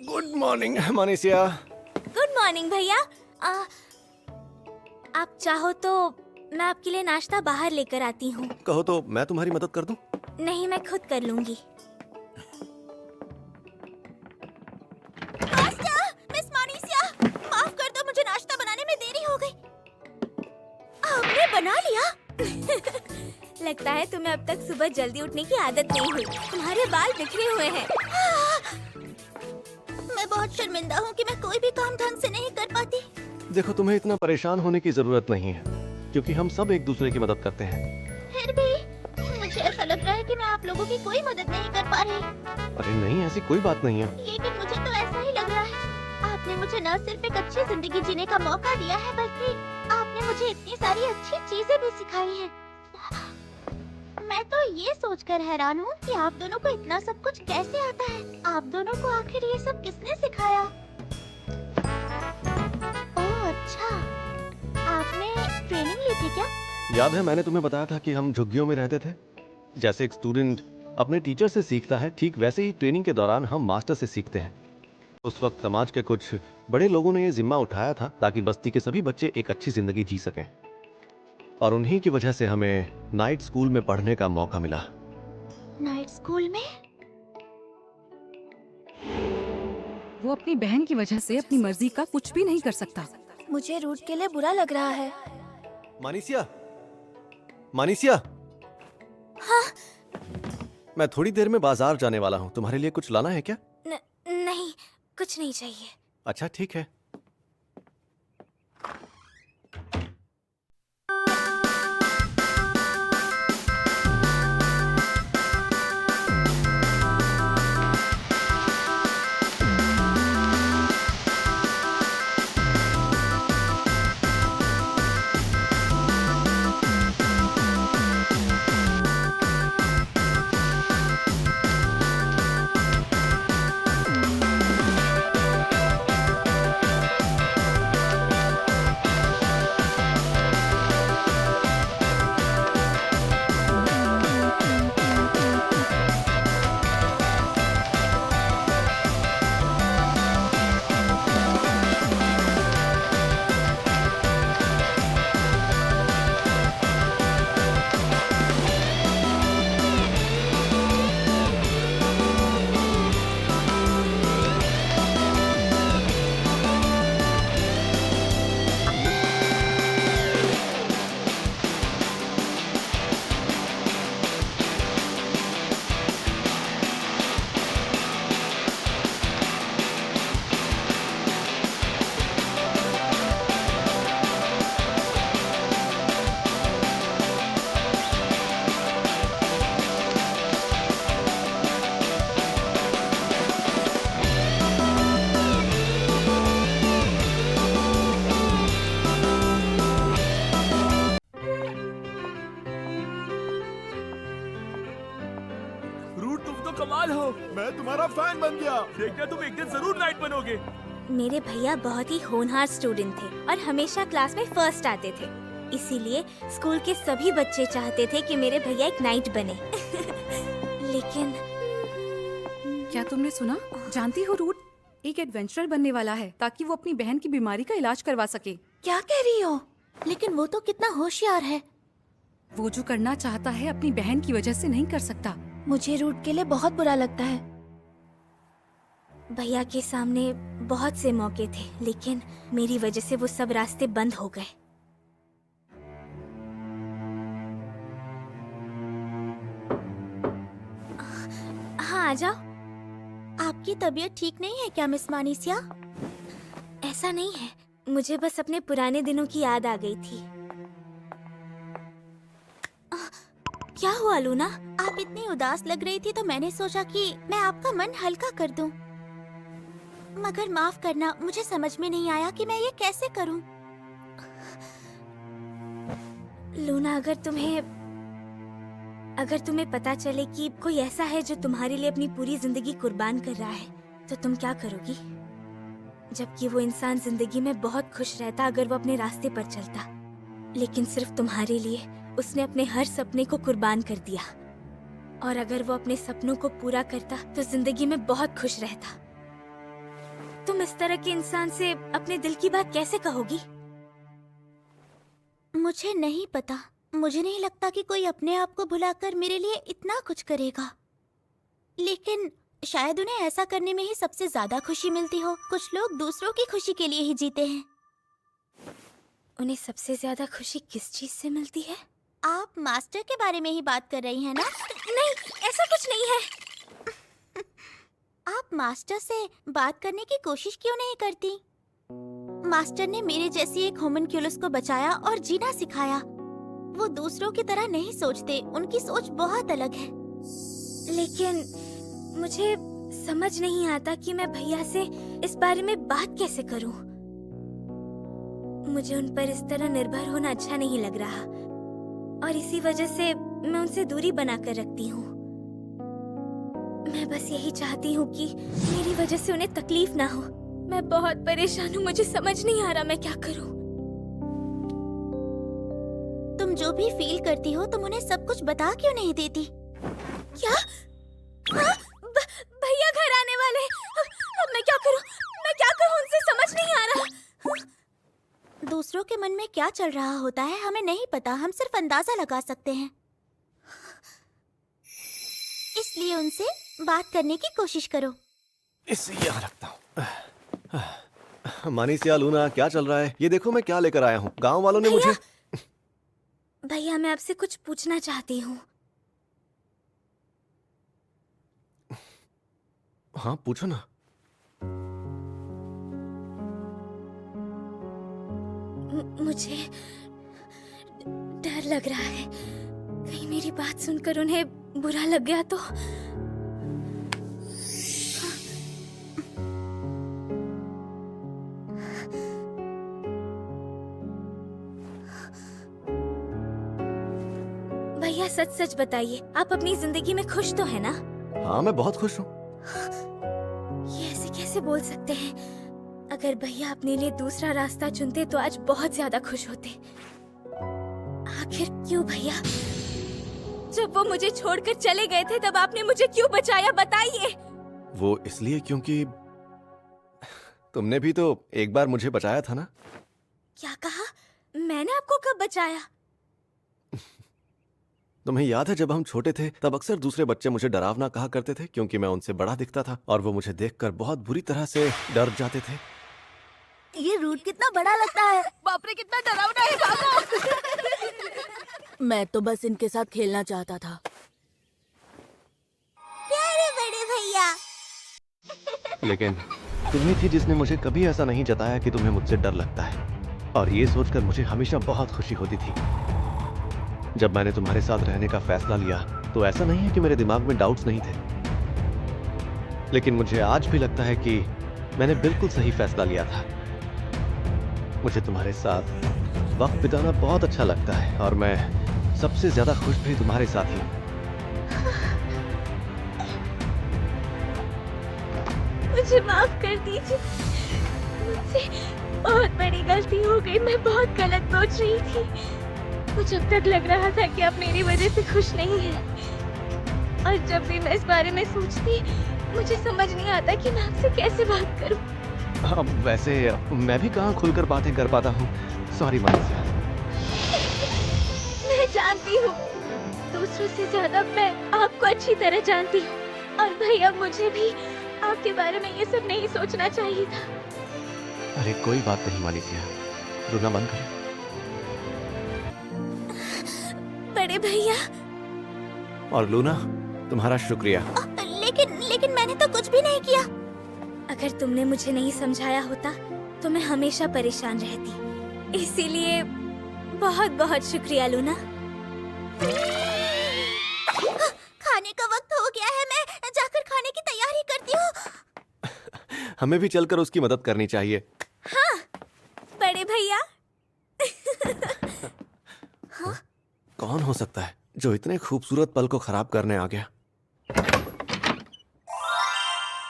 Good morning Manisha. Good morning भैया। आप चाहो तो मैं आपके लिए नाश्ता बाहर लेकर आती हूँ। कहो तो मैं तुम्हारी मदद कर दूं? नहीं, मैं खुद कर लूंगी। मिस मनीषा, माफ कर दो, मुझे नाश्ता बनाने में देरी हो गई। आपने बना लिया? लगता है तुम्हें अब तक सुबह जल्दी उठने की आदत नहीं हुई। तुम्हारे बाल बिखरे हुए हैं। मैं बहुत शर्मिंदा हूँ कि मैं कोई भी काम ढंग से नहीं कर पाती। देखो, तुम्हें इतना परेशान होने की जरूरत नहीं है, क्योंकि हम सब एक दूसरे की मदद करते हैं। फिर भी मुझे ऐसा लग रहा है कि मैं आप लोगों की कोई मदद नहीं कर पा रही। अरे नहीं, ऐसी कोई बात नहीं है। लेकिन मुझे तो ऐसा ही लग रहा है। आपने मुझे न सिर्फ एक अच्छी जिंदगी जीने का मौका दिया है, बल्कि आपने मुझे इतनी सारी अच्छी चीजें भी सिखाई हैं। मैं तो ये सोचकर हैरान हूँ कि आप दोनों को इतना सब कुछ कैसे आता है। आप दोनों को आखिर ये सब किसने सिखाया? ओह अच्छा, आपने ट्रेनिंग ली थी क्या? याद है मैंने तुम्हें बताया था कि हम झुग्गियों में रहते थे। जैसे एक स्टूडेंट अपने टीचर से सीखता है, ठीक वैसे ही ट्रेनिंग के दौरान हम मास्टर से सीखते हैं। उस वक्त समाज के कुछ बड़े लोगों ने ये जिम्मा उठाया था ताकि बस्ती के सभी बच्चे एक अच्छी जिंदगी जी सकें, और उन्हीं की वजह से हमें नाइट स्कूल में पढ़ने का मौका मिला। नाइट स्कूल में? वो अपनी बहन की वजह से अपनी मर्जी का कुछ भी नहीं कर सकता। मुझे रूट के लिए बुरा लग रहा है। मनीषा, मनीषा। हाँ? मैं थोड़ी देर में बाजार जाने वाला हूँ, तुम्हारे लिए कुछ लाना है क्या? नहीं, कुछ नहीं चाहिए। अच्छा ठीक है। रूट, तुम तो कमाल हो। मैं तुम्हारा फैन बन गया। देखना, तुम एक दिन जरूर नाइट बनोगे। मेरे भैया बहुत ही होनहार स्टूडेंट थे और हमेशा क्लास में फर्स्ट आते थे। इसीलिए स्कूल के सभी बच्चे चाहते थे कि मेरे भैया एक नाइट बने। लेकिन क्या तुमने सुना? जानती हो रूट एक एडवेंचरर बनने वाला है ताकि वो अपनी बहन की बीमारी का इलाज करवा सके। क्या कह रही हो? लेकिन वो तो कितना होशियार है। वो जो करना चाहता है अपनी बहन की वजह से नहीं कर सकता। मुझे रूट के लिए बहुत बुरा लगता है। भैया के सामने बहुत से मौके थे, लेकिन मेरी वजह से वो सब रास्ते बंद हो गए। हाँ, आ जाओ। आपकी तबीयत ठीक नहीं है क्या मिस मानीसिया? ऐसा नहीं है, मुझे बस अपने पुराने दिनों की याद आ गई थी। क्या हुआ लूना? आप इतनी उदास लग रही थी तो मैंने सोचा कि मैं आपका मन हल्का कर दूं। मगर माफ करना, मुझे समझ में नहीं आया कि मैं ये कैसे करूं। लूना, अगर तुम्हें पता चले कि कोई ऐसा है जो तुम्हारे लिए अपनी पूरी जिंदगी कुर्बान कर रहा है, तो तुम क्या करोगी? जबकि वो इंसान जिंदगी में बहुत खुश रहता अगर वो अपने रास्ते पर चलता, लेकिन सिर्फ तुम्हारे लिए उसने अपने हर सपने को कुर्बान कर दिया, और अगर वो अपने सपनों को पूरा करता तो जिंदगी में बहुत खुश रहता। तुम इस तरह के इंसान से अपने दिल की बात कैसे कहोगी? मुझे नहीं पता। मुझे नहीं लगता कि कोई अपने आप को भुलाकर मेरे लिए इतना कुछ करेगा। लेकिन शायद उन्हें ऐसा करने में ही सबसे ज्यादा खुशी मिलती हो। कुछ लोग दूसरों की खुशी के लिए ही जीते हैं। उन्हें सबसे ज्यादा खुशी किस चीज से मिलती है? आप मास्टर के बारे में ही बात कर रही हैं ना? नहीं, ऐसा कुछ नहीं है। आप मास्टर से बात करने की कोशिश क्यों नहीं करती? मास्टर ने मेरे जैसी एक होमनक्यूलस को बचाया और जीना सिखाया। वो दूसरों की तरह नहीं सोचते, उनकी सोच बहुत अलग है। लेकिन मुझे समझ नहीं आता कि मैं भैया से इस बारे में बात कैसे करूं। मुझे उन पर इस तरह निर्भर होना अच्छा नहीं लग रहा, और इसी वजह से मैं उनसे दूरी बनाकर रखती हूँ। मैं बस यही चाहती हूँ कि मेरी वजह से उन्हें तकलीफ ना हो। मैं बहुत परेशान हूँ, मुझे समझ नहीं आ रहा मैं क्या करूँ। तुम जो भी फील करती हो, तुम उन्हें सब कुछ बता क्यों नहीं देती? क्या? हाँ? भैया घर आने वाले हैं। अब मैं क्या करूँ? मैं क्या करूँ? उनसे समझ नहीं आ रहा। दूसरों के मन में क्या चल रहा होता है हमें नहीं पता, हम सिर्फ अंदाजा लगा सकते हैं। इसलिए उनसे बात करने की कोशिश करो। इसे यहाँ रखता हूँ। मानिसिया, लूना, क्या चल रहा है? ये देखो मैं क्या लेकर आया हूँ। गांव वालों ने मुझे... भैया, मैं आपसे कुछ पूछना चाहती हूँ। हाँ, पूछो ना। मुझे डर लग रहा है, कहीं मेरी बात सुनकर उन्हें बुरा लग गया तो। भैया, सच सच बताइए, आप अपनी जिंदगी में खुश तो है ना? हाँ, मैं बहुत खुश हूँ। ये ऐसे कैसे बोल सकते हैं? अगर भैया अपने लिए दूसरा रास्ता चुनते तो आज बहुत ज्यादा खुश होते। आखिर क्यों भैया? जब वो मुझे छोड़कर चले गए थे तब आपने मुझे क्यों बचाया, बताइए। वो इसलिए क्योंकि तुमने भी तो एक बार मुझे बचाया था ना। क्या कहा? मैंने आपको कब बचाया? तुम्हें याद है जब हम छोटे थे तब अक्सर दूसरे बच्चे मुझे डरावना कहा करते थे क्योंकि मैं उनसे बड़ा दिखता था और वो मुझे देखकर बहुत बुरी तरह से डर जाते थे। ये रूट कितना बड़ा लगता है। बाप रे, कितना डरावना है बाबा। मैं तो बस इनके साथ खेलना चाहता था। प्यारे बड़े भैया। लेकिन तुम ही थी जिसने मुझे कभी ऐसा नहीं जताया कि तुम्हें मुझसे डर लगता है, और ये सोचकर मुझे हमेशा बहुत खुशी होती थी। जब मैंने तुम्हारे साथ रहने का फैसला लिया तो ऐसा नहीं है कि मेरे दिमाग में डाउट्स नहीं थे, लेकिन मुझे आज भी लगता है कि मैंने बिल्कुल सही फैसला लिया था। मुझे तुम्हारे साथ वक्त बिताना बहुत अच्छा लगता है और मैं सबसे ज्यादा खुश भी तुम्हारे साथ ही हूँ। मुझे माफ कर दीजिए, मुझसे बहुत बड़ी गलती हो गई। मैं बहुत गलत सोच रही थी। मुझे अब तक लग रहा था कि आप मेरी वजह से खुश नहीं हैं, और जब भी मैं इस बारे में सोचती मुझे समझ नहीं आता कि मैं आपसे कैसे बात करूं। वैसे मैं भी कहाँ खुलकर बातें कर पाता हूँ। सॉरी मानसिया। मैं जानती हूँ, दूसरों से ज्यादा मैं आपको अच्छी तरह जानती हूँ, और भैया मुझे भी आपके बारे में ये सब नहीं सोचना चाहिए था। अरे कोई बात नहीं मानसिया, रोना बंद करो। बड़े भैया। और लूना, तुम्हारा शुक्रिया। लेकिन मैंने तो कुछ भी नहीं किया। अगर तुमने मुझे नहीं समझाया होता तो मैं हमेशा परेशान रहती, इसीलिए बहुत बहुत शुक्रिया लूना। खाने का वक्त हो गया है, मैं जाकर खाने की तैयारी करती हूँ। हमें भी चलकर उसकी मदद करनी चाहिए। हाँ बड़े भैया। कौन हो सकता है जो इतने खूबसूरत पल को खराब करने आ गया?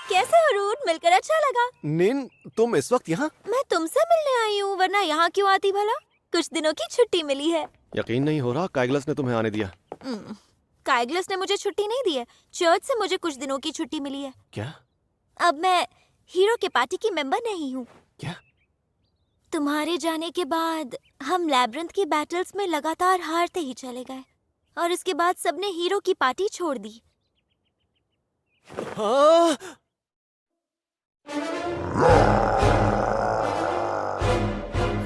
कैसे हो रूट? मिलकर अच्छा लगा। निन, तुम इस वक्त यहाँ? मैं तुमसे मिलने आई हूँ, वरना यहाँ क्यों आती भला? कुछ दिनों की छुट्टी मिली है। यकीन नहीं हो रहा काइगलस ने तुम्हें आने दिया। काइगलस ने मुझे छुट्टी नहीं दी है। चर्च से मुझे कुछ दिनों की छुट्टी मिली है। क्या? अब मैं हीरो के पार्टी की मेंबर नहीं हूँ। क्या? तुम्हारे जाने के बाद हम लैब्रिंथ की बैटल्स में लगातार हारते ही चले गए और इसके बाद सबने हीरो की पार्टी छोड़ दी। हाँ?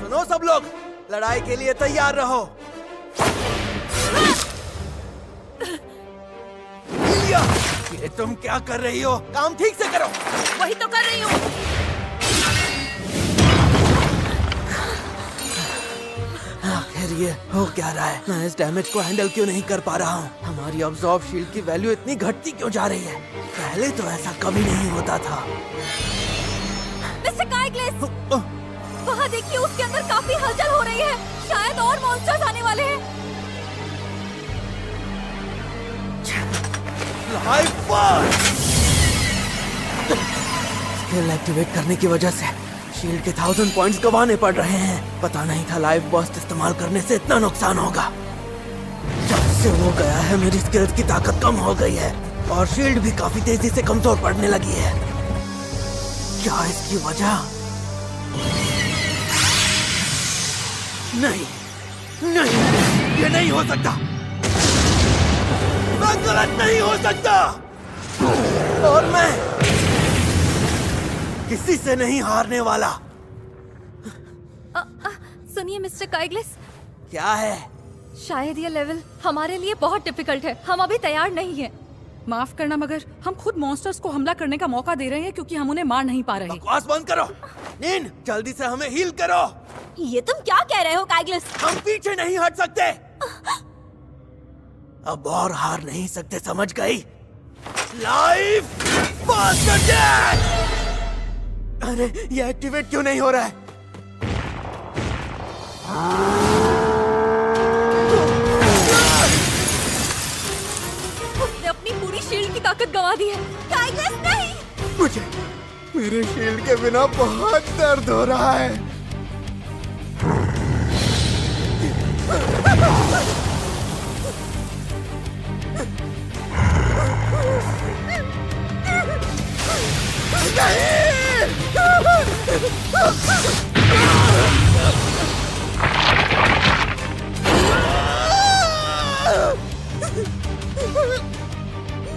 सुनो सब लोग, लड़ाई के लिए तैयार रहो। लिया, ये तुम क्या कर रही हो? काम ठीक से करो। वही तो कर रही हूँ। आखिर ये हो क्या रहा है? मैं इस डैमेज को हैंडल क्यों नहीं कर पा रहा हूँ? हमारी अब्जॉर्ब शील्ड की वैल्यू इतनी घटती क्यों जा रही है? पहले तो ऐसा कभी नहीं होता था। मिस्टर काइगलेस, वहाँ देखिए, उसके अंदर काफी हलचल हो रही है। शायद और मॉन्स्टर्स आने वाले हैं। Life burst! स्किल एक्टिवेट करने की वजह से शील्ड के 1000 पॉइंट्स गंवाने पड़ रहे हैं। पता नहीं था लाइफ बर्स्ट इस्तेमाल करने से इतना नुकसान होगा। जब से वो गया है मेरी स्किल्स की ताकत कम हो गई है और शील्ड भी काफी तेजी से कमजोर पड़ने लगी है। क्या इसकी वजह? नहीं, नहीं, ये नहीं हो सकता। मैं गलत नहीं हो सकता और मैं किसी से नहीं हारने वाला। सुनिए मिस्टर काइगलेस, क्या है? शायद ये लेवल हमारे लिए बहुत डिफिकल्ट है। हम अभी तैयार नहीं हैं। माफ करना, मगर हम खुद मॉन्स्टर्स को हमला करने का मौका दे रहे हैं क्योंकि हम उन्हें मार नहीं पा रहे। बकवास बंद करो। नीन, जल्दी से हमें हील करो। ये तुम क्या कह रहे हो काइगलस? हम पीछे नहीं हट सकते। अब और हार नहीं सकते, समझ गई? Life burst attack! अरे ये एक्टिवेट क्यों नहीं हो रहा है? उसने अपनी पूरी शील्ड की ताकत गंवा दी है। काइगलस नहीं! मुझे मेरे शील्ड के बिना बहुत दर्द हो रहा है।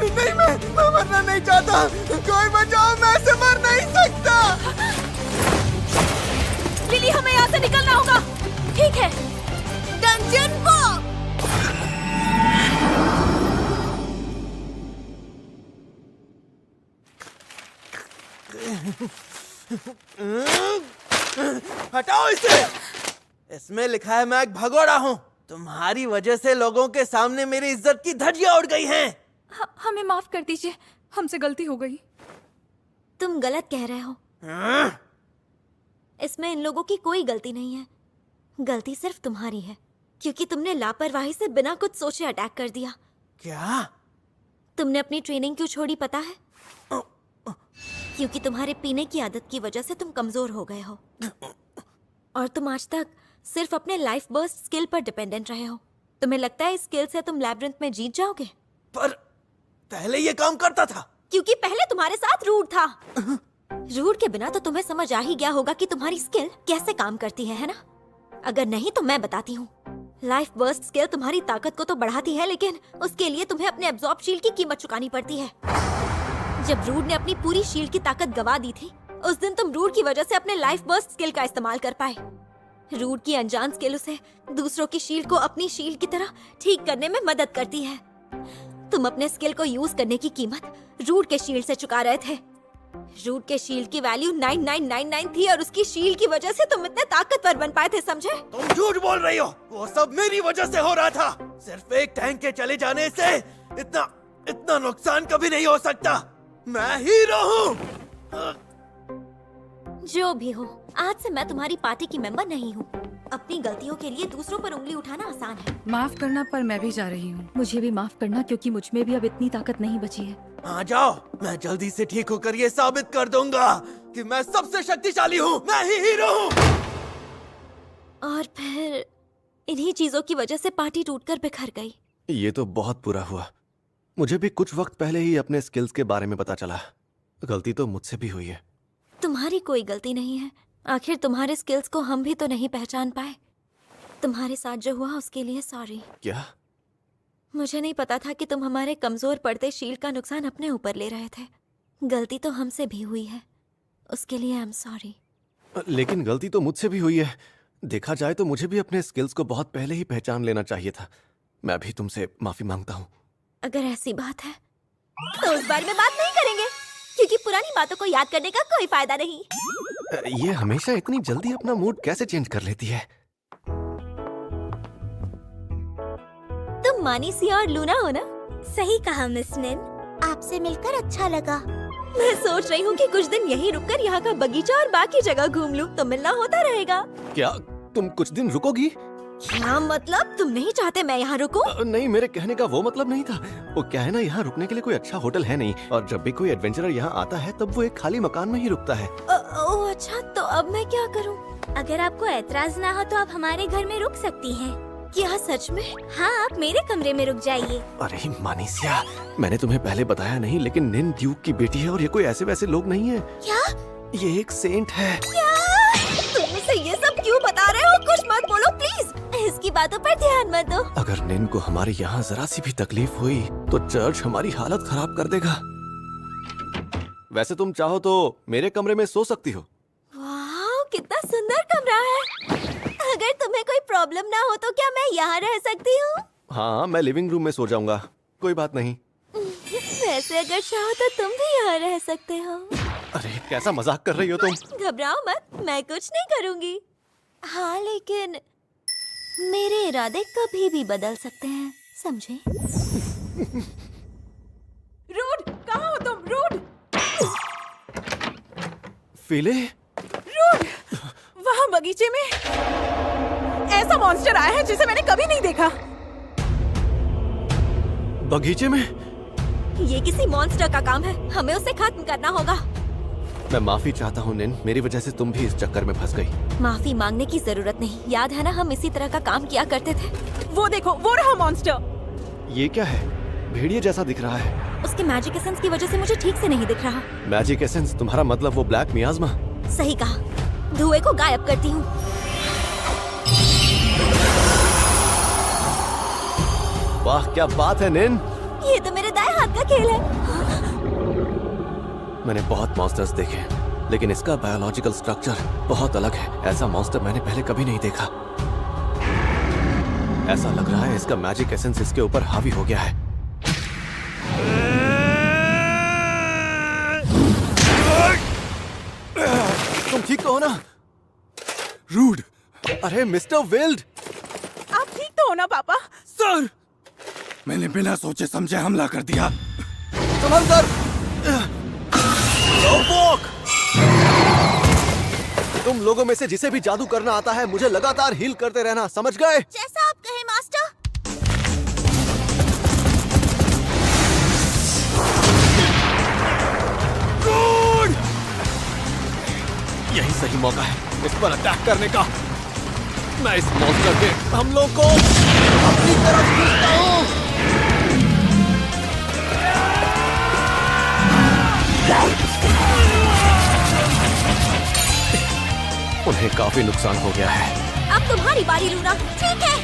नहीं, मैं मरना नहीं चाहता। कोई बचाओ, मैं ऐसे मर नहीं सकता। लिली, हमें यहाँ से निकलना होगा। ठीक है, डंजन बॉम्ब। हटाओ इसे। इसमें लिखा है मैं एक भगोड़ा हूँ। तुम्हारी वजह से लोगों के सामने मेरी इज्जत की धज्जियां उड़ गई हैं। हमें माफ कर दीजिए, हमसे गलती हो गई। तुम गलत कह रहे हो। इसमें इन लोगों की कोई गलती नहीं है। गलती सिर्फ तुम्हारी है क्योंकि तुमने लापरवाही से बिना कुछ सोचे अटैक कर दिया। क्या? तुमने अपनी ट्रेनिंग क्यों छोड़ी पता है? क्योंकि तुम्हारे पीने की आदत की वजह से तुम कमजोर हो गए हो और तुम आज तक सिर्फ अपने लाइफ बर्स्ट स्किल पर डिपेंडेंट रहे हो। तुम्हें लगता है इस स्किल से तुम लैब्रिंथ में जीत जाओगे? पर पहले ये काम करता था। क्योंकि पहले तुम्हारे साथ रूट था। रूट के बिना तो तुम्हें समझ आ ही गया होगा कि तुम्हारी स्किल कैसे काम करती है ना? अगर नहीं तो मैं बताती हूँ। लाइफ बर्स्ट स्किल तुम्हारी ताकत को तो बढ़ाती है, लेकिन उसके लिए तुम्हें अपने एब्जॉर्ब शील्ड की कीमत चुकानी पड़ती है। जब रूट ने अपनी पूरी शील्ड की ताकत गवा दी थी, उस दिन तुम रूट की वजह से अपने लाइफ बर्स्ट स्किल का इस्तेमाल कर पाए। रूट की अनजान स्किल उसे दूसरों की शील्ड को अपनी शील्ड की तरह ठीक करने में मदद करती है। तुम अपने स्किल को यूज करने की कीमत रूट के शील्ड से चुका रहे थे। रूट के शील्ड की वैल्यू 9999 थी और उसकी शील्ड की वजह से तुम इतने ताकतवर बन पाए थे, समझे? तुम झूठ बोल रही हो। वो सब मेरी वजह से हो रहा था। सिर्फ एक टैंक के चले जाने से इतना नुकसान कभी नहीं हो सकता। मैं हीरो हूँ। जो भी हो, आज से मैं तुम्हारी पार्टी की मेंबर नहीं हूँ। अपनी गलतियों के लिए दूसरों पर उंगली उठाना आसान है। माफ करना, पर मैं भी जा रही हूँ। मुझे भी माफ करना क्योंकि मुझ में भी अब इतनी ताकत नहीं बची है। आ जाओ, मैं जल्दी से ठीक होकर ये साबित कर दूंगा कि मैं सबसे शक्तिशाली हूँ। मैं ही हीरो हूँ। और फिर इन्हीं चीजों की वजह से पार्टी टूटकर बिखर गई। ये तो बहुत बुरा हुआ। मुझे भी कुछ वक्त पहले ही अपने स्किल्स के बारे में पता चला। गलती तो मुझसे भी हुई है। तुम्हारी कोई गलती नहीं है। आखिर तुम्हारे स्किल्स को हम भी तो नहीं पहचान पाए। तुम्हारे साथ जो हुआ उसके लिए सॉरी। क्या? मुझे नहीं पता था कि तुम हमारे कमजोर पड़ते शील्ड का नुकसान अपने ऊपर ले रहे थे। गलती तो हमसे भी हुई है, उसके लिए आई एम सॉरी। लेकिन गलती तो मुझसे भी हुई है। देखा जाए तो मुझे भी अपने स्किल्स को बहुत पहले ही पहचान लेना चाहिए था। मैं भी तुमसे माफी मांगता हूँ। अगर ऐसी बात है तो उस बारे में बात नहीं करेंगे, क्योंकि पुरानी बातों को याद करने का कोई फायदा नहीं। ये हमेशा इतनी जल्दी अपना मूड कैसे चेंज कर लेती है? तुम मानीसिया और लूना हो ना? सही कहा मिस निन, आपसे मिलकर अच्छा लगा। मैं सोच रही हूँ कि कुछ दिन यहीं रुककर यहाँ का बगीचा और बाकी जगह घूम लूँ, तो मिलना होता रहेगा। क्या तुम कुछ दिन रुकोगी? क्या मतलब? तुम नहीं चाहते मैं यहाँ रुकूं? नहीं, मेरे कहने का वो मतलब नहीं था। वो क्या है ना, यहाँ रुकने के लिए कोई अच्छा होटल है नहीं, और जब भी कोई एडवेंचरर यहाँ आता है तब वो एक खाली मकान में ही रुकता है। ओह अच्छा, तो अब मैं क्या करूँ? अगर आपको ऐतराज ना हो तो आप हमारे घर में रुक सकती हैं। क्या सच में? हाँ, आप मेरे कमरे में रुक जाइए। अरे मानीसिया, मैंने तुम्हें पहले बताया नहीं, लेकिन निन ड्यूक की बेटी है और ये कोई ऐसे वैसे लोग नहीं है। क्या? ये एक सेंट है। तुम इसे ये सब क्यों बता रहे हो? कुछ मत बोलो प्लीज। इसकी बातों पर ध्यान मत दो। अगर निन को हमारे यहाँ जरा सी भी तकलीफ हुई तो चर्च हमारी हालत खराब कर देगा। वैसे तुम चाहो तो मेरे कमरे में सो सकती हो। वाह, कितना सुंदर कमरा है। अगर तुम्हें कोई प्रॉब्लम ना हो तो क्या मैं यहाँ रह सकती हूँ? हाँ, मैं लिविंग रूम में सो जाऊंगा, कोई बात नहीं। वैसे अगर चाहो तो तुम भी यहाँ रह सकते हो। अरे कैसा मजाक कर रही हो तुम? घबराओ मत, मैं कुछ नहीं करूँगी। हाँ, लेकिन मेरे इरादे कभी भी बदल सकते हैं, समझे? रूड, कहाँ हो तुम? रूड, फीले, रूड, वहाँ बगीचे में ऐसा मॉन्स्टर आया है जिसे मैंने कभी नहीं देखा। बगीचे में? ये किसी मॉन्स्टर का काम है, हमें उसे खत्म करना होगा। मैं माफी चाहता हूँ निन, मेरी वजह से तुम भी इस चक्कर में फंस गई। माफी मांगने की जरूरत नहीं, याद है ना हम इसी तरह का काम किया करते थे। वो देखो, वो रहा मॉन्स्टर। ये क्या है? भेड़िए जैसा दिख रहा है। उसके मैजिक एसेंस की वजह से मुझे ठीक से नहीं दिख रहा। Magic essence? तुम्हारा मतलब वो ब्लैक मियाज़मा? सही कहा, धुएं को गायब करती हूँ। वाह क्या बात है निन, ये तो मेरे दाएं हाथ का खेल है। मैंने बहुत मॉन्स्टर्स देखे, लेकिन इसका बायोलॉजिकल स्ट्रक्चर बहुत अलग है। ऐसा मॉन्स्टर मैंने पहले कभी नहीं देखा। ऐसा लग रहा है इसका मैजिक एसेंस इसके ऊपर हावी हो गया है। तुम ठीक तो हो ना? रूड, अरे मिस्टर विल्ड! आप ठीक तो हो ना पापा? सर, मैंने बिना सोचे समझे हमला कर दिया। समंदर! तुम लोगों में से जिसे भी जादू करना आता है, मुझे लगातार हील करते रहना, समझ गए? जैसा आप कहे मास्टर। यही सही मौका है इस पर अटैक करने का। मैं इस मॉन्स्टर के हमलों को अपनी तरफ खींचता हूँ। उन्हें काफी नुकसान हो गया है। अब तुम्हारी बारी लूना। ठीक है।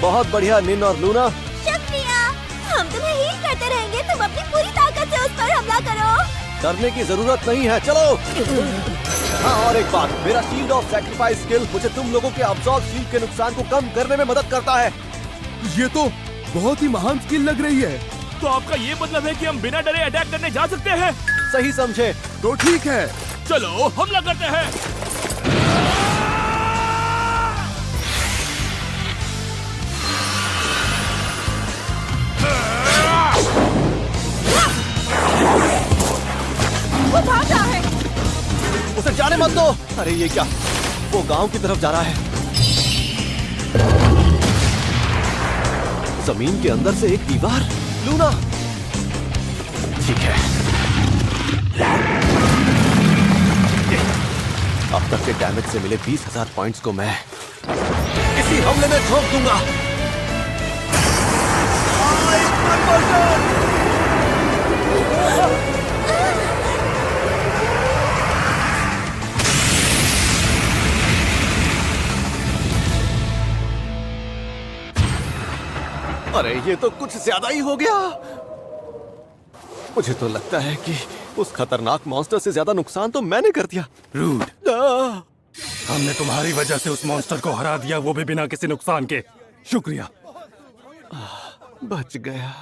बहुत बढ़िया निन और लूना। शुक्रिया। हम तुम्हें हील करते रहेंगे, तुम अपनी पूरी ताकत से उस पर हमला करो। करने की जरूरत नहीं है, चलो। हाँ, और एक बात, मेरा शील्ड ऑफ सैक्रिफाइस स्किल मुझे तुम लोगों के अब्सॉर्ब शील्ड के नुकसान को कम करने में मदद करता है। ये तो बहुत ही महान स्किल लग रही है। तो आपका ये मतलब है कि हम बिना डरे अटैक करने जा सकते हैं? सही समझे। तो ठीक है, चलो हमला करते हैं। वो भाग रहा है। उसे जाने मत दो। अरे ये क्या, वो गांव की तरफ जा रहा है। जमीन के अंदर से एक दीवार। लूना, ठीक है। अब तक के डैमेज से मिले 20,000 पॉइंट्स को मैं इसी हमले में झोंक दूंगा। अरे ये तो कुछ ज्यादा ही हो गया। मुझे तो लगता है कि उस खतरनाक मॉन्स्टर से ज्यादा नुकसान तो मैंने कर दिया। रूड, हमने तुम्हारी वजह से उस मॉन्स्टर को हरा दिया, वो भी बिना किसी नुकसान के। शुक्रिया। बच गया।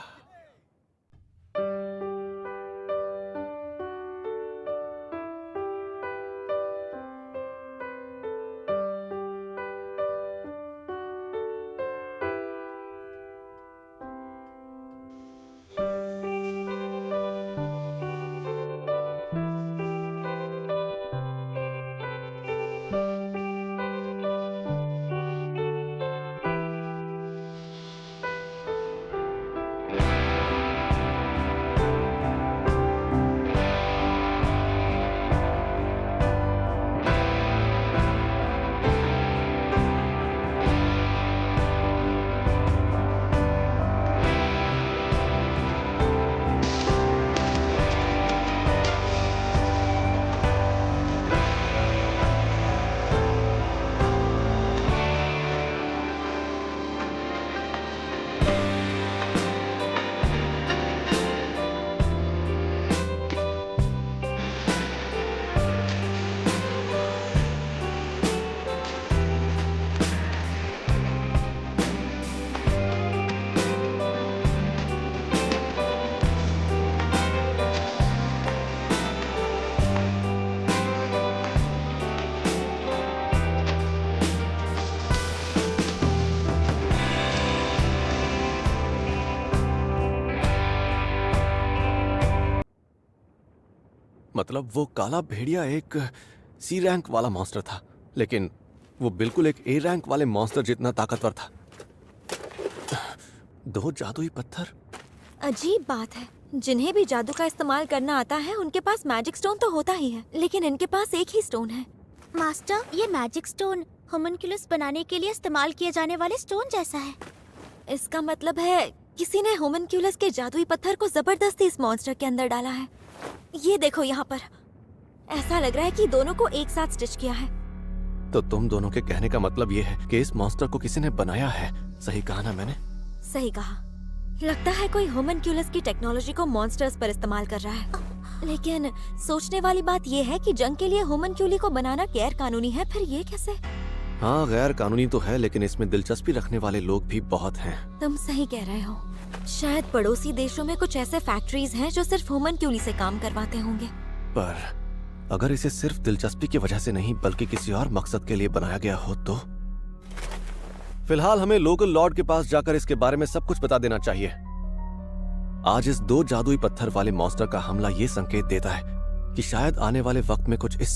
मतलब वो काला भेड़िया एक सी रैंक वाला मॉन्स्टर था, लेकिन वो बिल्कुल एक ए रैंक वाले मॉन्स्टर जितना ताकतवर था। 2 जादुई पत्थर। अजीब बात है, जिन्हें भी जादू का इस्तेमाल करना आता है उनके पास मैजिक स्टोन तो होता ही है, लेकिन इनके पास एक ही स्टोन है। मास्टर, ये मैजिक स्टोन होमनक्यूलस बनाने के लिए इस्तेमाल किए जाने वाले स्टोन जैसा है। इसका मतलब है किसी ने होमनक्यूलस के जादुई पत्थर को जबरदस्ती इस मॉन्स्टर के अंदर डाला है। ये देखो यहाँ पर, ऐसा लग रहा है कि दोनों को एक साथ स्टिच किया है। तो तुम दोनों के कहने का मतलब ये है कि इस मॉन्स्टर को किसी ने बनाया है। सही कहा ना मैंने? सही कहा। लगता है कोई होमनक्यूलस की टेक्नोलॉजी को मॉन्स्टर्स पर इस्तेमाल कर रहा है। लेकिन सोचने वाली बात ये है कि जंग के लिए होमनक्यूली को बनाना गैर कानूनी है, फिर ये कैसे? हाँ, गैर कानूनी तो है, लेकिन इसमें दिलचस्पी रखने वाले लोग भी बहुत हैं। तुम सही कह रहे हो। शायद पड़ोसी देशों में कुछ ऐसे फैक्ट्रीज हैं जो सिर्फ होमनक्यूली से काम करवाते होंगे। पर अगर इसे सिर्फ दिलचस्पी की वजह से नहीं बल्कि किसी और मकसद के लिए बनाया गया हो तो? फिलहाल हमें लोकल लॉर्ड के पास जाकर इसके बारे में सब कुछ बता देना चाहिए। आज इस 2 जादुई पत्थर वाले मॉन्स्टर का हमला ये संकेत देता है कि शायद आने वाले वक्त में कुछ इस